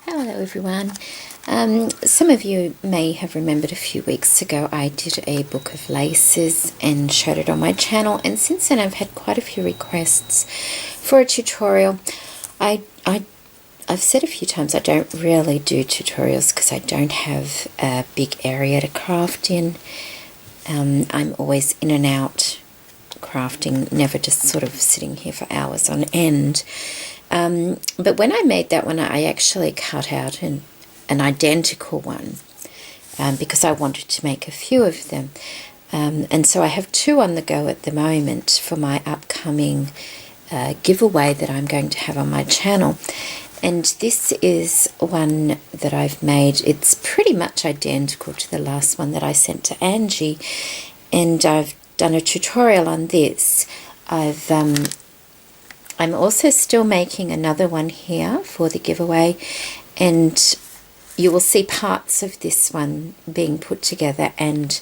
Hello everyone. Some of you may have remembered a few weeks ago I did a book of laces and showed it on my channel, and since then I've had quite a few requests for a tutorial. I've said a few times I don't really do tutorials because I don't have a big area to craft in. I'm always in and out crafting, never just sort of sitting here for hours on end. But when I made that one, I actually cut out an identical one because I wanted to make a few of them. And so I have two on the go at the moment for my upcoming giveaway that I'm going to have on my channel. And this is one that I've made. It's pretty much identical to the last one that I sent to Angie. And I've done a tutorial on this. I'm also still making another one here for the giveaway, and you will see parts of this one being put together and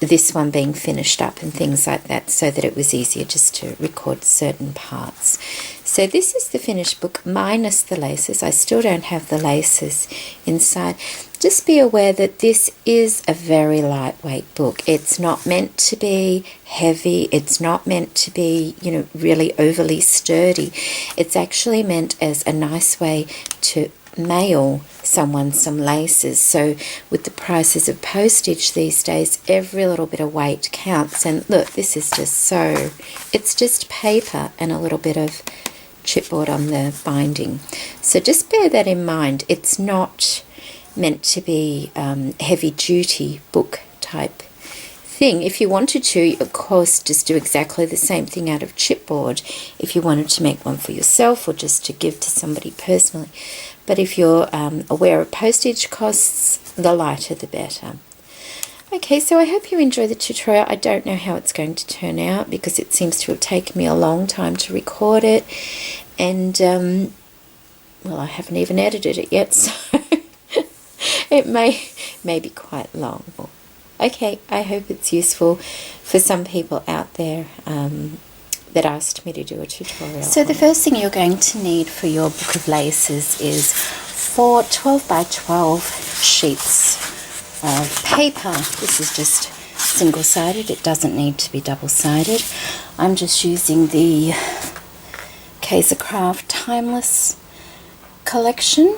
this one being finished up and things like that, so that it was easier just to record certain parts. So this is the finished book minus the laces. I still don't have the laces inside. Just be aware that this is a very lightweight book. It's not meant to be heavy. It's not meant to be, really overly sturdy. It's actually meant as a nice way to mail someone some laces. So with the prices of postage these days, every little bit of weight counts. And look, this is just it's just paper and a little bit of chipboard on the binding. So just bear that in mind. It's not meant to be heavy duty book type thing. If you wanted to, of course, just do exactly the same thing out of chipboard if you wanted to make one for yourself or just to give to somebody personally. But if you're aware of postage costs, the lighter the better. Okay, so I hope you enjoy the tutorial. I don't know how it's going to turn out because it seems to have taken me a long time to record it, and well, I haven't even edited it yet, so it may be quite long. Okay, I hope it's useful for some people out there that asked me to do a tutorial. So the first thing you're going to need for your book of laces is 4 12 by 12 sheets of paper. This is just single-sided. It doesn't need to be double-sided. I'm just using the Craft Timeless collection.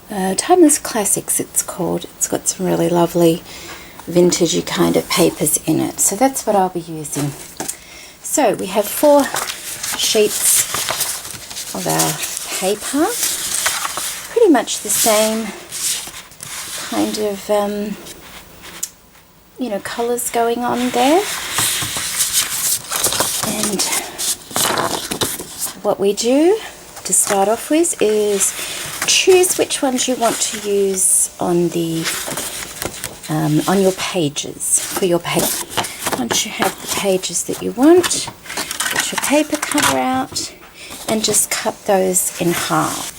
Timeless Classics it's called. It's got some really lovely vintagey kind of papers in it. So that's what I'll be using. So we have 4 sheets of our paper. Pretty much the same kind of, colours going on there. And what we do to start off with is choose which ones you want to use on the on your pages for your paper. Once you have the pages that you want, get your paper cutter out and just cut those in half.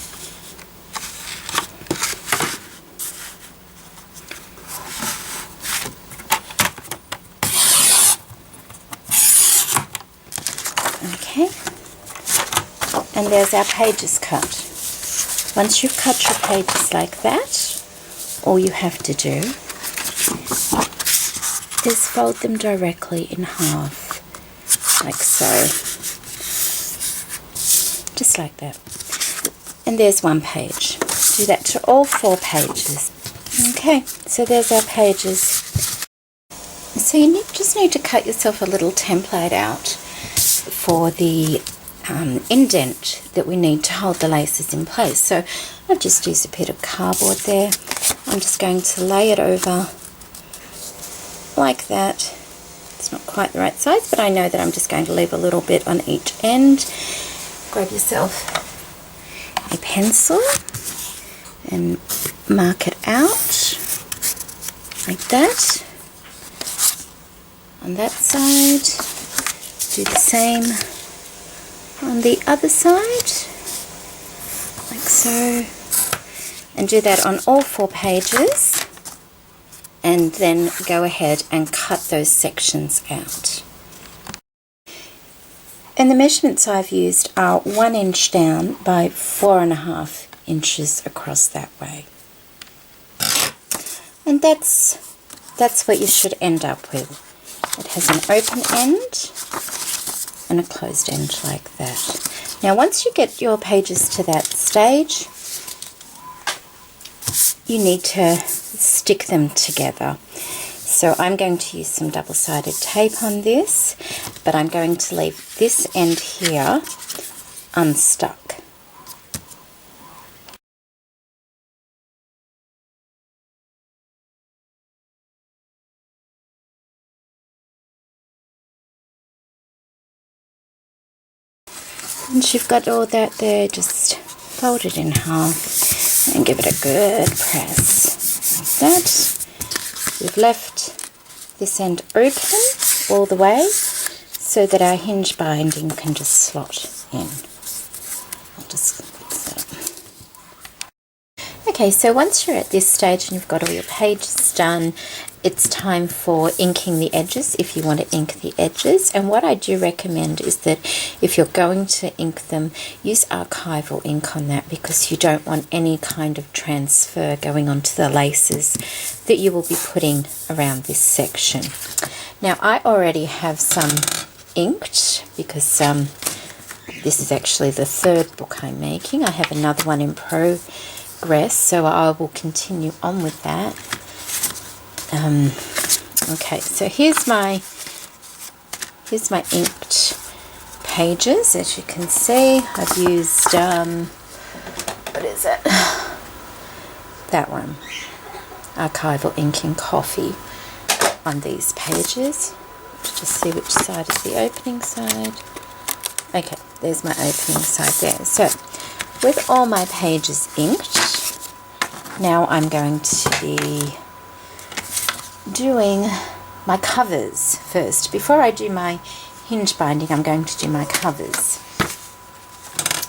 Okay, and there's our pages cut. Once you've cut your pages like that, all you have to do is fold them directly in half, like so, just like that. And there's one page. Do that to all 4 pages. Okay, so there's our pages. So you just need to cut yourself a little template out for the indent that we need to hold the laces in place. So I've just used a bit of cardboard there. I'm just going to lay it over like that. It's not quite the right size, but I know that I'm just going to leave a little bit on each end. Grab yourself a pencil and mark it out like that. On that side, do the same on the other side, like so, and do that on all 4 pages, and then go ahead and cut those sections out. And the measurements I've used are 1 inch down by 4.5 inches across that way. And that's what you should end up with. It has an open end and a closed end like that. Now once you get your pages to that stage, you need to stick them together. So I'm going to use some double-sided tape on this, but I'm going to leave this end here unstuck. Once you've got all that there, just fold it in half and give it a good press like that. We've left this end open all the way so that our hinge binding can just slot in. I'll just fix that up. Okay, so once you're at this stage and you've got all your pages done, it's time for inking the edges if you want to ink the edges. And what I do recommend is that if you're going to ink them, use archival ink on that, because you don't want any kind of transfer going onto the laces that you will be putting around this section. Now I already have some inked because this is actually the third book I'm making. I have another one in progress, so I will continue on with that. Okay, so here's my inked pages. As you can see, I've used what is it? That one, archival ink in coffee on these pages. Let's just see which side is the opening side. Okay, there's my opening side there. So with all my pages inked, now I'm going to be doing my covers first. Before I do my hinge binding, I'm going to do my covers.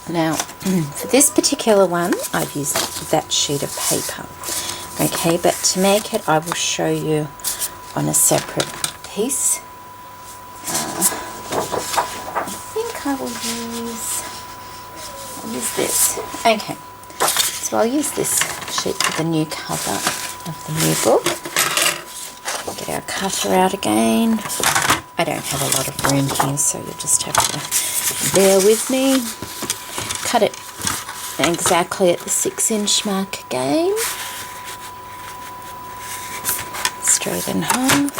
Now, for this particular one, I've used that sheet of paper. Okay, but to make it, I will show you on a separate piece. I think I will use this. Okay, so I'll use this sheet for the new cover of the new book. Get our cutter out again. I don't have a lot of room here, so you'll just have to bear with me. Cut it exactly at the 6-inch mark again. Straight in half.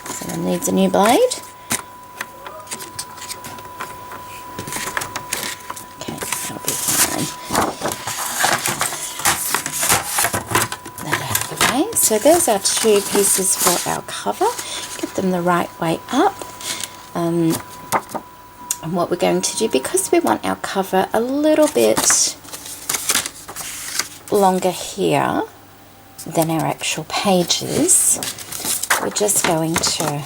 Someone needs a new blade. Okay, that'll be fine. So there's our two pieces for our cover. Get them the right way up. And what we're going to do, because we want our cover a little bit longer here than our actual pages, we're just going to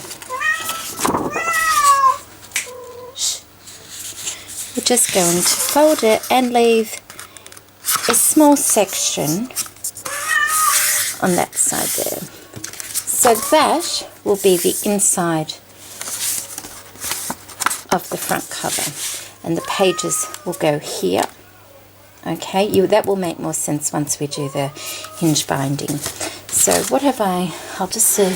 fold it and leave a small section on that side there. So that will be the inside of the front cover, and the pages will go here. Okay, that will make more sense once we do the hinge binding. So what have I'll just see.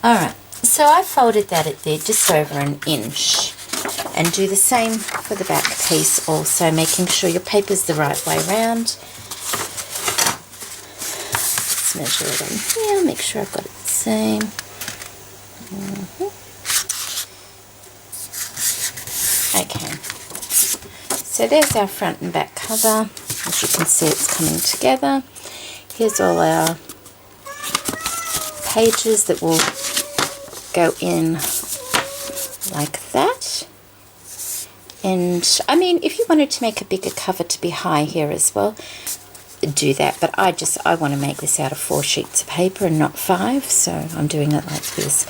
Alright, so I folded that at there just over 1 inch, and do the same for the back piece also, making sure your paper's the right way around. Measure it on here, make sure I've got it the same. Okay, so there's our front and back cover. As you can see, it's coming together. Here's all our pages that will go in like that. And I mean, if you wanted to make a bigger cover to be high here as well, do that, but I want to make this out of 4 sheets of paper and not 5, so I'm doing it like this.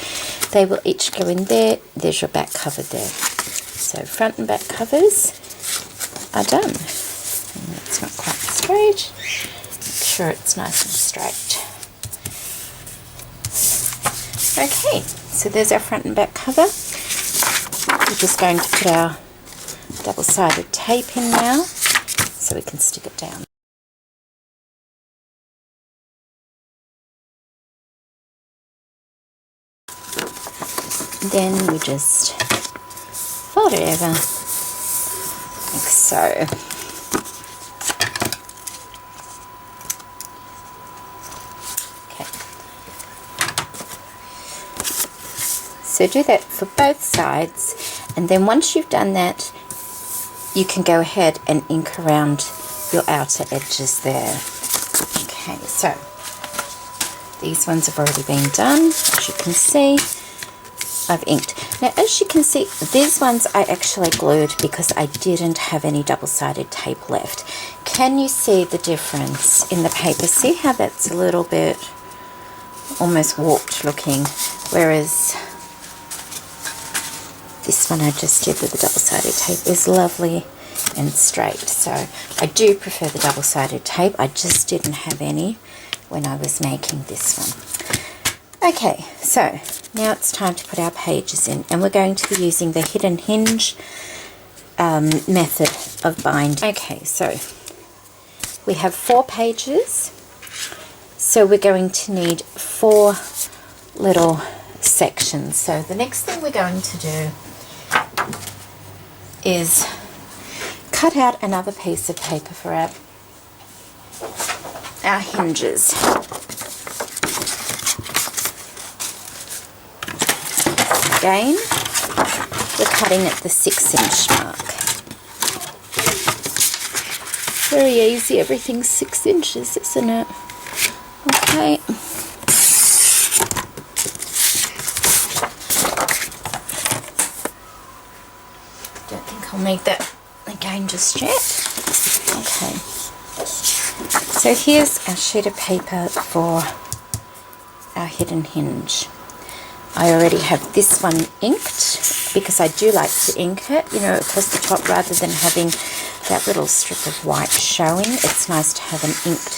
They will each go in there. There's your back cover there. So front and back covers are done. And it's not quite straight. Make sure it's nice and straight. Okay, so there's our front and back cover. we're just going to put our double-sided tape in now so we can stick it down. Then we just fold it over like so. Okay. So do that for both sides, and then once you've done that, you can go ahead and ink around your outer edges there. Okay, so these ones have already been done, as you can see. I've inked. Now, as you can see, these ones I actually glued because I didn't have any double-sided tape left. Can you see the difference in the paper? See how that's a little bit almost warped looking, whereas this one I just did with the double-sided tape is lovely and straight. So I do prefer the double-sided tape. I just didn't have any when I was making this one. Okay, so now it's time to put our pages in, and we're going to be using the hidden hinge method of binding. Okay, so we have 4 pages, so we're going to need 4 little sections. So the next thing we're going to do is cut out another piece of paper for our hinges. Again, we're cutting at the 6-inch mark. Very easy, everything's 6 inches, isn't it? Okay. Don't think I'll need that again just yet. Okay. So here's our sheet of paper for our hidden hinge. I already have this one inked because I do like to ink it, you know, across the top rather than having that little strip of white showing. It's nice to have an inked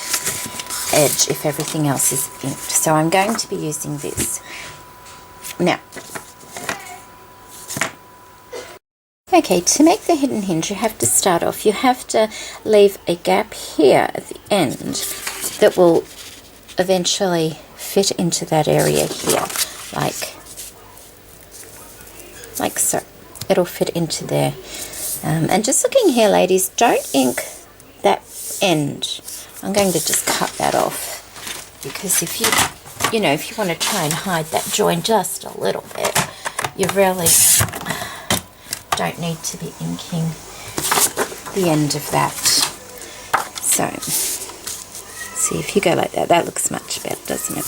edge if everything else is inked. So I'm going to be using this. Now, okay, to make the hidden hinge, you have to start off. You have to leave a gap here at the end that will eventually fit into that area here. Like so. It'll fit into there. And just looking here, ladies, don't ink that end. I'm going to just cut that off, because if you know, if you want to try and hide that join just a little bit, you really don't need to be inking the end of that. So, see, if you go like that, that looks much better, doesn't it?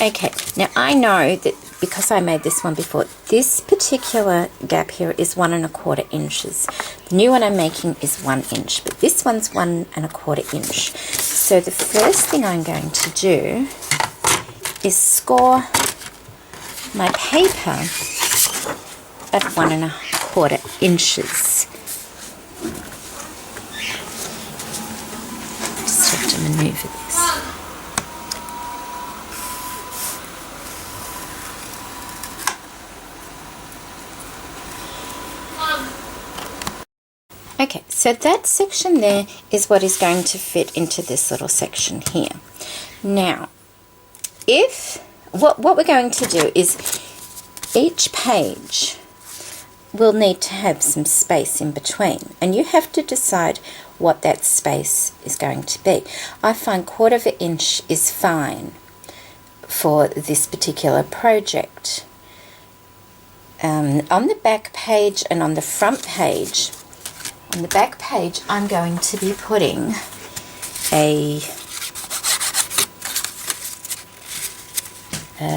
Okay, now I know that because I made this one before, this particular gap here is 1 1/4 inches. The new one I'm making is 1 inch, but this one's 1 1/4 inch. So the first thing I'm going to do is score my paper at 1 1/4 inches. Just have to maneuver this. Okay, so that section there is what is going to fit into this little section here. Now, what we're going to do is each page will need to have some space in between, and you have to decide what that space is going to be. I find 1/4 inch is fine for this particular project. On the back page and on the front page, on the back page, I'm going to be putting a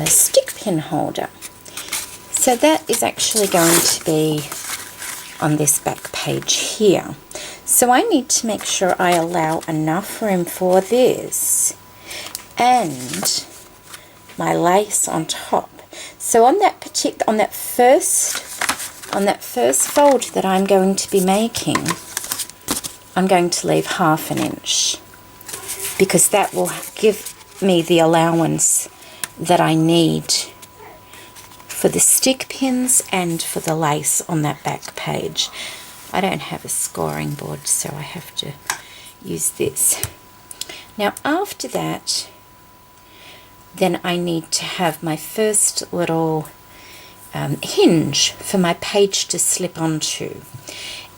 stick pin holder. So that is actually going to be on this back page here. So I need to make sure I allow enough room for this and my lace on top. So on that first fold that I'm going to be making, I'm going to leave 1/2 inch, because that will give me the allowance that I need for the stick pins and for the lace on that back page. I don't have a scoring board, so I have to use this. Now after that, then I need to have my first little hinge for my page to slip onto.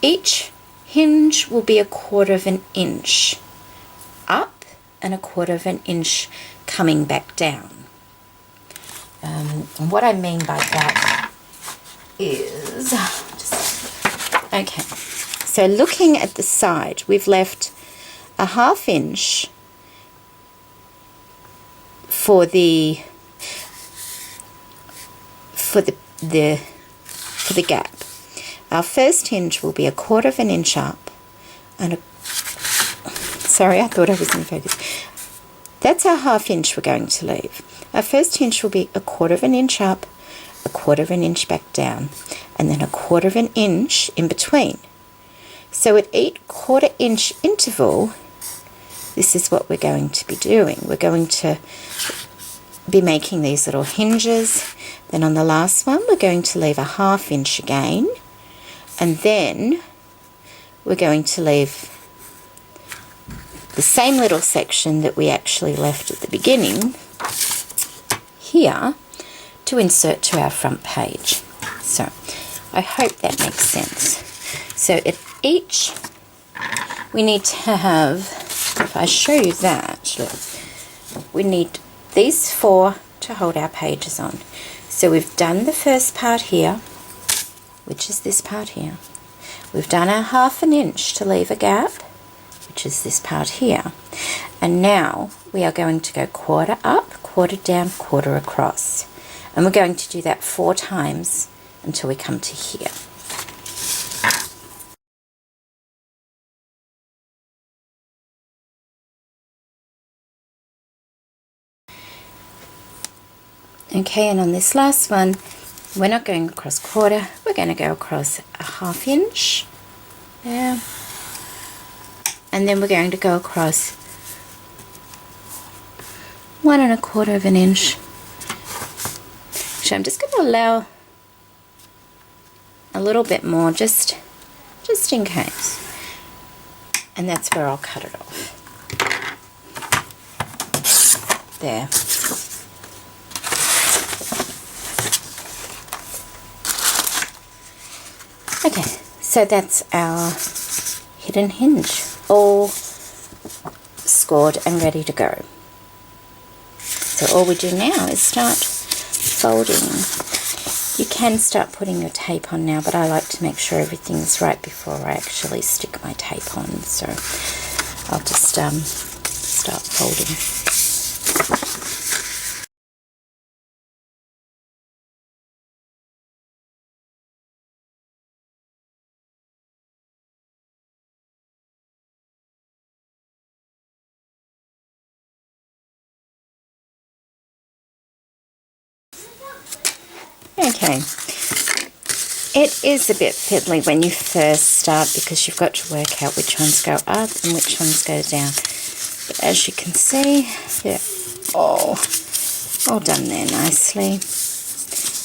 Each hinge will be 1/4 of an inch up and 1/4 of an inch coming back down. And what I mean by that is, okay, so looking at the side, we've left a 1/2 inch for the gap. Our first hinge will be 1/4 of an inch up and sorry, I thought I was in focus. That's our 1/2 inch we're going to leave. Our first hinge will be 1/4 of an inch up, 1/4 of an inch back down, and then 1/4 of an inch in between. So at each 1/4 inch interval, this is what we're going to be doing. We're going to be making these little hinges. Then on the last one, we're going to leave a 1/2 inch again, and then we're going to leave the same little section that we actually left at the beginning here to insert to our front page. So I hope that makes sense. So at each, we need to have, if I show you that, look, we need these 4 to hold our pages on. So we've done the first part here, which is this part here. We've done our 1/2 inch to leave a gap, which is this part here. And now we are going to go 1/4 up, 1/4 down, 1/4 across. And we're going to do that 4 times until we come to here. Okay, and on this last one, we're not going across 1/4, we're going to go across a 1/2 inch there. And then we're going to go across 1 1/4 of an inch. So I'm just going to allow a little bit more just in case. And that's where I'll cut it off. There. Okay, so that's our hidden hinge, all scored and ready to go. So all we do now is start folding. You can start putting your tape on now, but I like to make sure everything's right before I actually stick my tape on. So I'll just start folding. Okay, it is a bit fiddly when you first start because you've got to work out which ones go up and which ones go down. But as you can see, they're all done there nicely.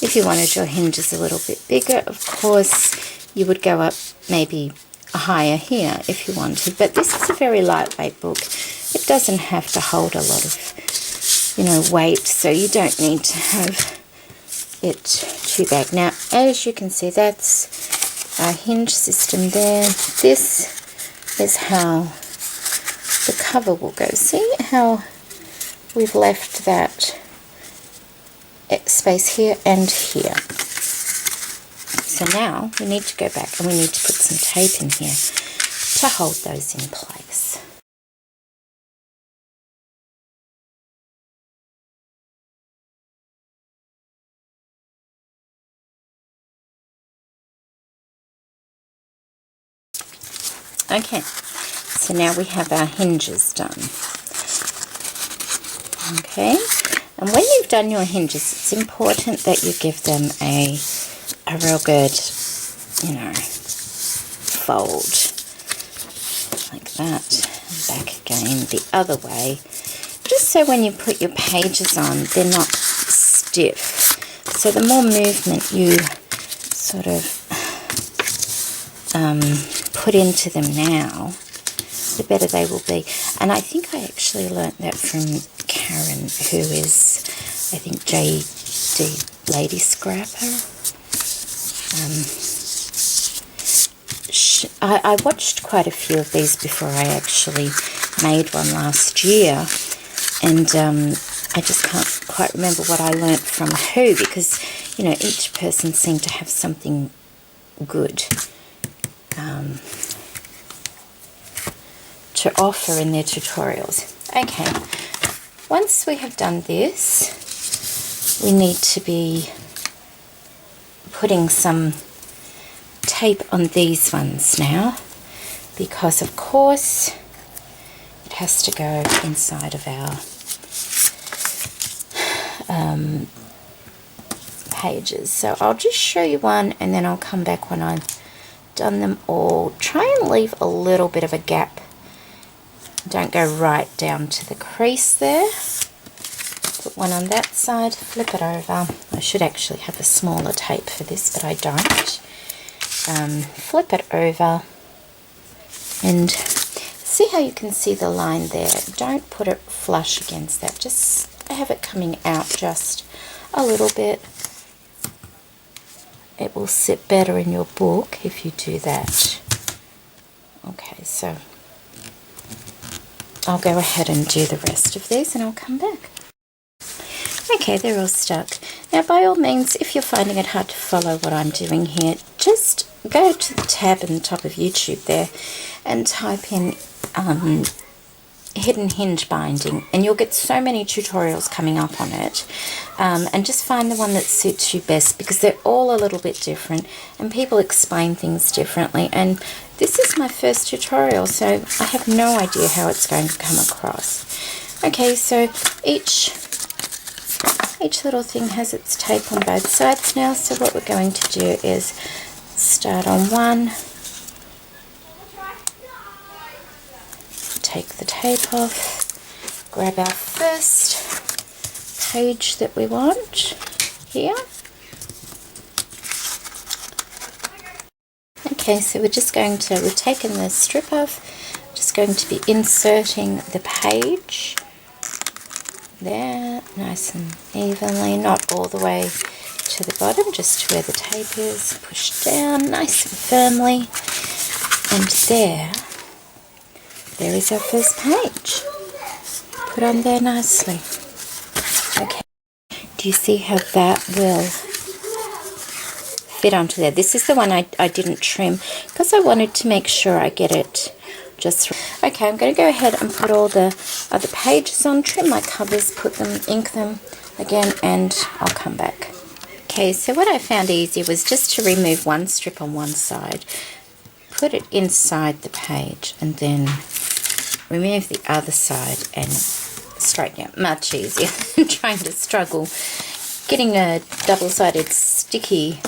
If you wanted your hinges a little bit bigger, of course, you would go up maybe higher here if you wanted. But this is a very lightweight book. It doesn't have to hold a lot of, weight, so you don't need to have it too big. Now, as you can see, that's our hinge system there. This is how the cover will go. See how we've left that space here and here. So now we need to go back and we need to put some tape in here to hold those in place. Okay, so now we have our hinges done. Okay, and when you've done your hinges, it's important that you give them a real good, fold. Like that, and back again the other way. Just so when you put your pages on, they're not stiff. So the more movement you sort of put into them now, the better they will be. And I think I actually learnt that from Karen, who is, I think, JD Lady Scrapper. I watched quite a few of these before I actually made one last year, and I just can't quite remember what I learnt from who, because, you know, each person seemed to have something good to offer in their tutorials. Okay, once we have done this, we need to be putting some tape on these ones now, because of course it has to go inside of our pages. So I'll just show you one, and then I'll come back when I've done them all. Try and leave a little bit of a gap. Don't go right down to the crease there. Put one on that side, flip it over. I should actually have a smaller tape for this, but I don't. Flip it over, and see how you can see the line there. Don't put it flush against that, just have it coming out just a little bit. It will sit better in your book if you do that. Okay, so I'll go ahead and do the rest of these, and I'll come back. Okay, they're all stuck. Now, by all means, if you're finding it hard to follow what I'm doing here, just go to the tab in the top of YouTube there and type in hidden hinge binding, and you'll get so many tutorials coming up on it, and just find the one that suits you best, because they're all a little bit different and people explain things differently, and this is my first tutorial, so I have no idea how it's going to come across. Okay, so each little thing has its tape on both sides now, so what we're going to do is start on one, take the tape off, grab our first page that we want here. Okay, so we've taken the strip off, just going to be inserting the page there, nice and evenly, not all the way to the bottom, just to where the tape is, push down nice and firmly, and there is our first page, put on there nicely. Okay, do you see how that will fit onto there? This is the one I didn't trim, because I wanted to make sure I get it just right. Okay, I'm going to go ahead and put all the other pages on, trim my covers, put them, ink them again, and I'll come back. Okay, so what I found easy was just to remove one strip on one side, put it inside the page, and then remove the other side and straighten it. Much easier than trying to struggle getting a double-sided sticky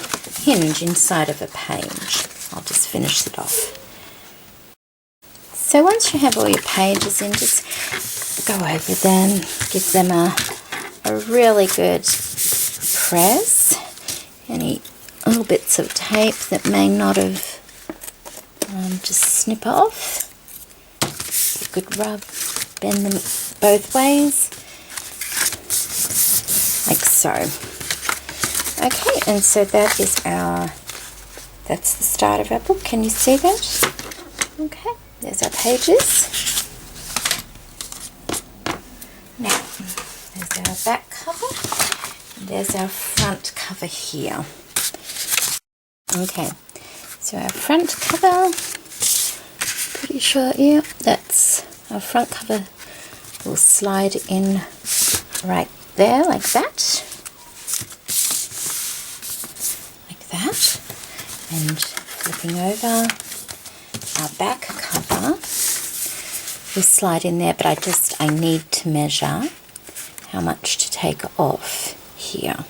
hinge inside of a page. I'll just finish it off. So once you have all your pages in, just go over them, give them a really good press. Any little bits of tape that may not have, just snip off. A good rub, bend them both ways, like so. Okay, and so that's the start of our book. Can you see that? Okay. There's our pages. Now, there's our back cover, and there's our front cover here. Okay, so our front cover, pretty sure, yeah, that's our front cover. Will slide in right there, like that. Like that. And flipping over. Our back cover will slide in there, but I need to measure how much to take off here.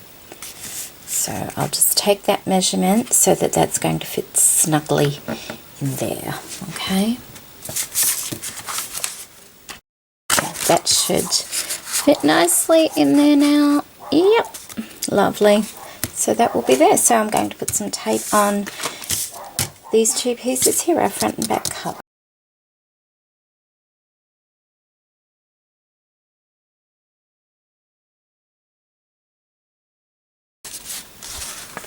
So I'll just take that measurement so that that's going to fit snugly in there, okay? That should fit nicely in there now. Yep, lovely. So that will be there. So I'm going to put some tape on these two pieces here, our front and back cover.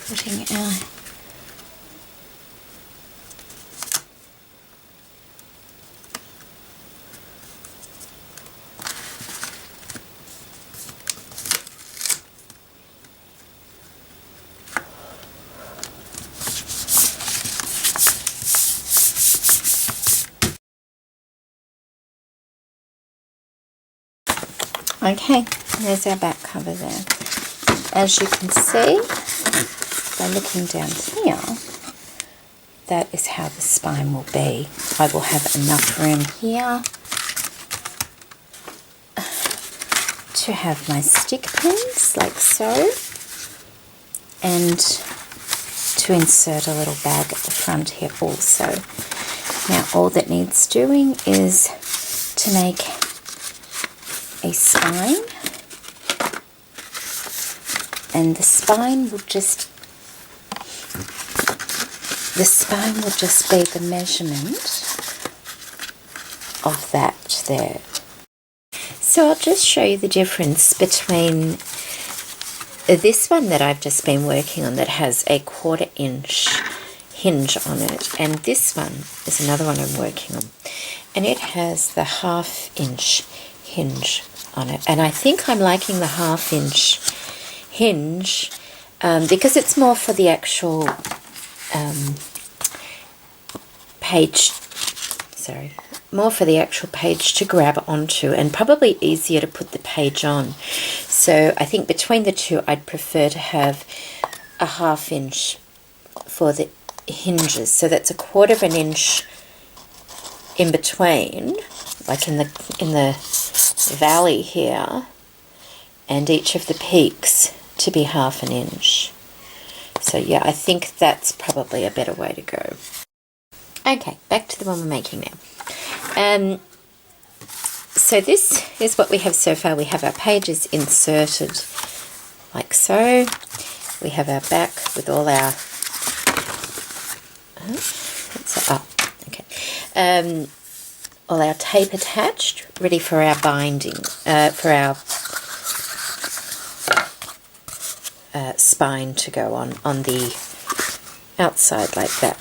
Putting our okay, there's our back cover there. As you can see, by looking down here, that is how the spine will be. I will have enough room here to have my stick pins, like so, and to insert a little bag at the front here also. Now all that needs doing is to make a spine, and the spine will just be the measurement of that there. So I'll just show you the difference between this one that I've just been working on that has a 1/4 inch hinge on it, and this one is another one I'm working on, and it has the 1/2 inch hinge on it. And I think I'm liking the 1/2 inch hinge because it's more for the actual page, more for the actual page to grab onto, and probably easier to put the page on. So I think between the two I'd prefer to have a 1/2 inch for the hinges, so that's a 1/4 inch in between, like in the valley here, and each of the peaks to be 1/2 inch. So yeah, I think that's probably a better way to go. Okay, back to the one we're making now. So this is what we have so far. We have our pages inserted like so. We have our back with all our all our tape attached, ready for our binding, for our spine to go on the outside like that.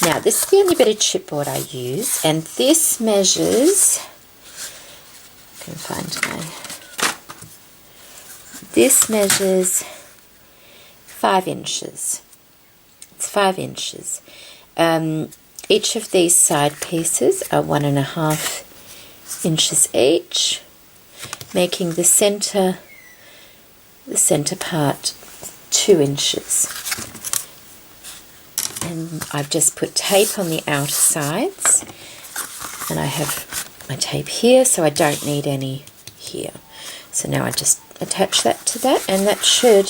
Now this is the only bit of chipboard I use, and this measures, I can find this measures 5 inches. It's 5 inches. Each of these side pieces are 1.5 inches each, making the center part 2 inches. And I've just put tape on the outer sides, and I have my tape here, so I don't need any here. So now I just attach that to that, and that should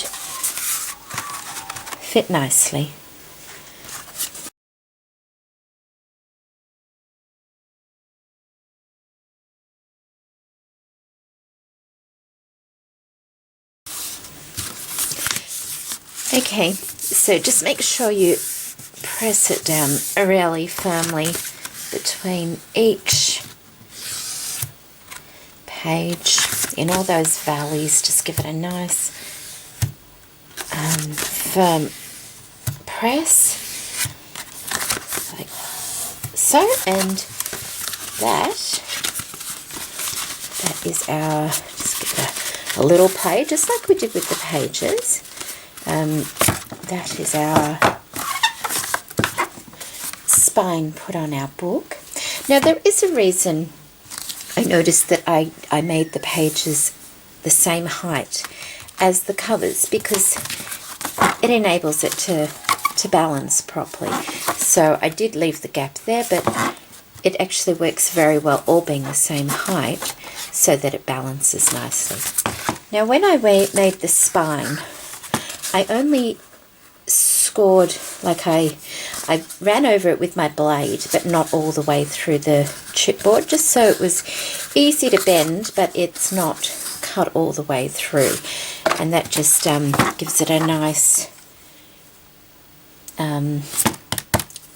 fit nicely. Okay, so just make sure you press it down really firmly between each page in all those valleys. Just give it a nice firm press like so, and that is our, just give it a little page, just like we did with the pages. That is our spine put on our book. Now there is a reason I noticed that I made the pages the same height as the covers, because it enables it to balance properly. So I did leave the gap there, but it actually works very well all being the same height so that it balances nicely. Now when I made the spine, I only scored, like I ran over it with my blade, but not all the way through the chipboard, just so it was easy to bend, but it's not cut all the way through. And that just gives it a nice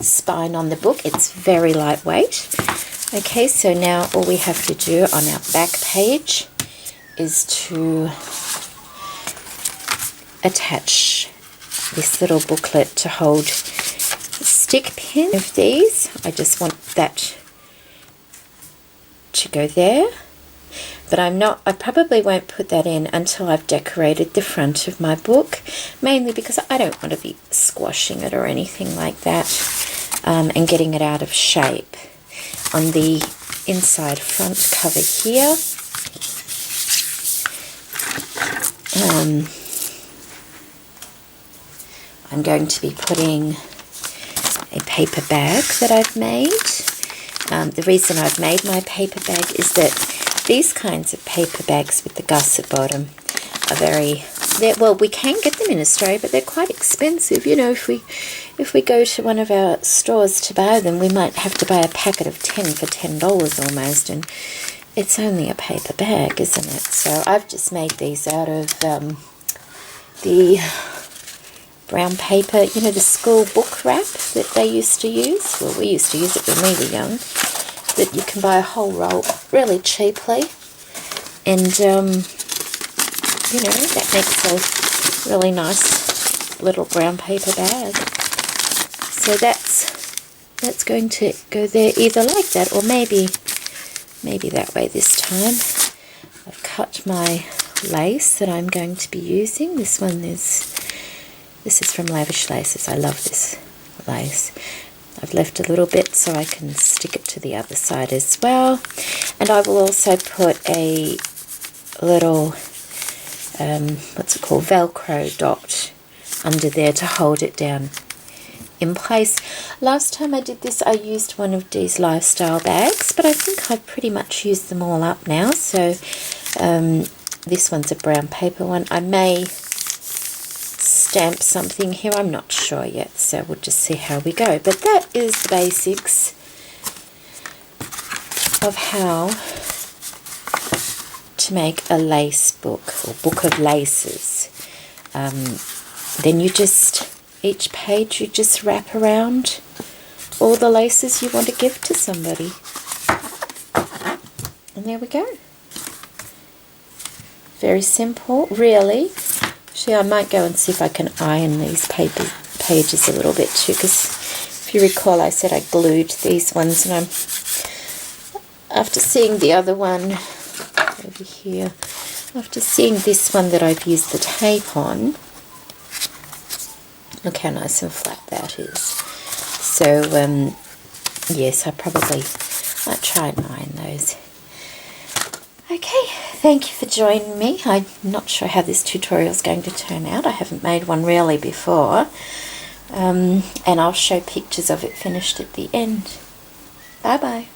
spine on the book. It's very lightweight. Okay, so now all we have to do on our back page is to attach this little booklet to hold a stick pin of these. I just want that to go there, but I probably won't put that in until I've decorated the front of my book, mainly because I don't want to be squashing it or anything like that, and getting it out of shape. On the inside front cover here, I'm going to be putting a paper bag that I've made. The reason I've made my paper bag is that these kinds of paper bags with the gusset bottom are well, we can get them in Australia, but they're quite expensive. You know, if we go to one of our stores to buy them, we might have to buy a packet of 10 for $10 almost, and it's only a paper bag, isn't it? So I've just made these out of the brown paper, you know, the school book wrap that they used to use. Well, we used to use it when we were young, that you can buy a whole roll really cheaply, and you know, that makes a really nice little brown paper bag. So that's going to go there either like that, or maybe that way this time. I've cut my lace that I'm going to be using. This is from Lavish Laces. I love this lace. I've left a little bit so I can stick it to the other side as well. And I will also put a little, what's it called, Velcro dot under there to hold it down in place. Last time I did this, I used one of these lifestyle bags, but I think I've pretty much used them all up now. So this one's a brown paper one. I may stamp something here, I'm not sure yet, so we'll just see how we go. But that is the basics of how to make a lace book, or book of laces. Then you just, each page you just wrap around all the laces you want to give to somebody. And there we go. Very simple, really. Actually, I might go and see if I can iron these pages a little bit too, because if you recall, I said I glued these ones, and after seeing the other one over here, after seeing this one that I've used the tape on, look how nice and flat that is. So yes, I probably might try and iron those. Okay, thank you for joining me. I'm not sure how this tutorial is going to turn out. I haven't made one really before. And I'll show pictures of it finished at the end. Bye bye.